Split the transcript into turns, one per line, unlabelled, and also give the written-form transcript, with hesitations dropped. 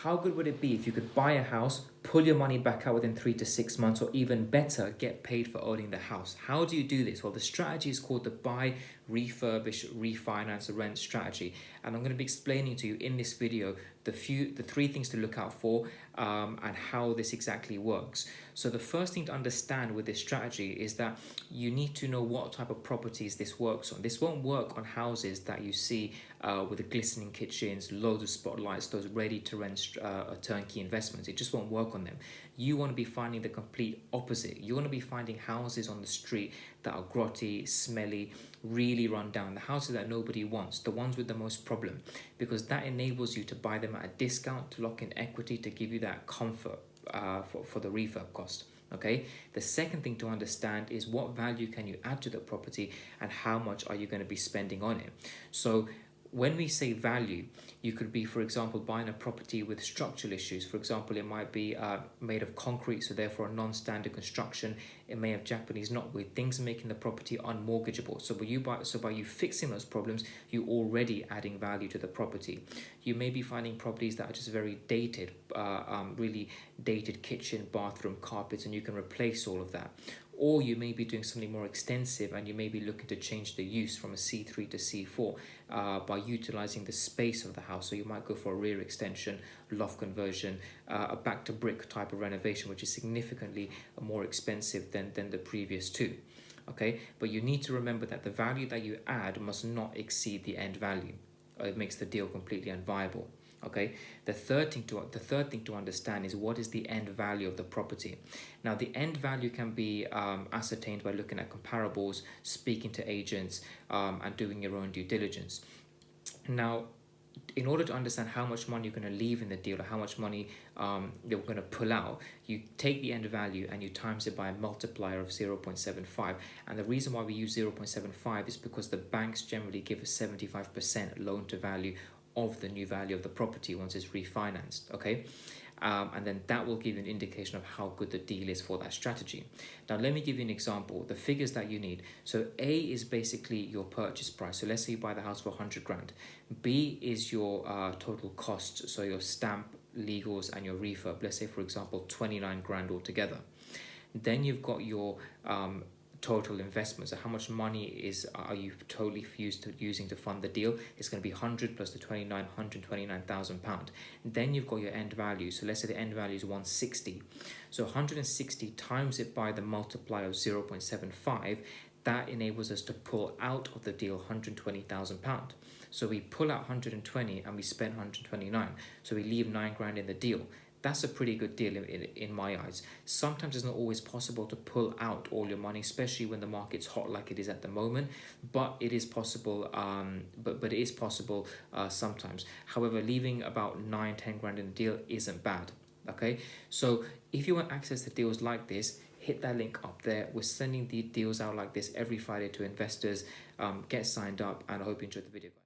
How good would it be if you could buy a house, pull your money back out within 3 to 6 months, or even better, get paid for owning the house? How do you do this? Well, the strategy is called the buy, refurbish, refinance, rent strategy. And I'm going to be explaining to you in this video the three things to look out for and how this exactly works. So the first thing to understand with this strategy is that you need to know what type of properties this works on. This won't work on houses that you see with the glistening kitchens, loads of spotlights, those ready to rent turnkey investments. It just won't work on them. You want to be finding the complete opposite. You want to be finding houses on the street that are grotty, smelly, really run down, the houses that nobody wants, the ones with the most problem, because that enables you to buy them at a discount, to lock in equity, to give you that comfort for the refurb cost. Okay, the second thing to understand is what value can you add to the property and how much are you going to be spending on it. So when we say value, you could be, for example, buying a property with structural issues. For example, it might be made of concrete, so therefore a non-standard construction. It may have Japanese knotweed, things making the property unmortgageable. So by you fixing those problems, you're already adding value to the property. You may be finding properties that are just very dated, really dated kitchen, bathroom, carpets, and you can replace all of that. Or you may be doing something more extensive and you may be looking to change the use from a C3 to C4 by utilizing the space of the house. So you might go for a rear extension, loft conversion, a back to brick type of renovation, which is significantly more expensive than the previous two. Okay, but you need to remember that the value that you add must not exceed the end value. It makes the deal completely unviable. Okay, the third thing to understand is what is the end value of the property. Now, the end value can be ascertained by looking at comparables, speaking to agents, and doing your own due diligence. Now, in order to understand how much money you're going to leave in the deal or how much money you're going to pull out, you take the end value and you times it by a multiplier of 0.75. And the reason why we use 0.75 is because the banks generally give a 75% loan to value of the new value of the property once it's refinanced. Okay, and then that will give you an indication of how good the deal is for that strategy. Now let me give you an example. The figures that you need: so A is basically your purchase price, so let's say you buy the house for 100 grand. B is your total costs, so your stamp, legals, and your refurb, let's say for example 29 grand altogether. Then you've got your total investment, so how much money are you totally using to fund the deal? It's going to be 100 plus the 129,000 pound. Then you've got your end value, so let's say the end value is 160, so 160 times it by the multiplier of 0.75. that enables us to pull out of the deal 120,000 pound. So we pull out 120 and we spend 129, so we leave 9 grand in the deal. That's a pretty good deal in my eyes. Sometimes it's not always possible to pull out all your money, especially when the market's hot like it is at the moment, but it is possible. But it is possible sometimes. However, leaving about 9-10 grand in the deal isn't bad. Okay, so if you want access to deals like this, hit that link up there. We're sending the deals out like this every Friday to investors. Get signed up, and I hope you enjoyed the video, guys.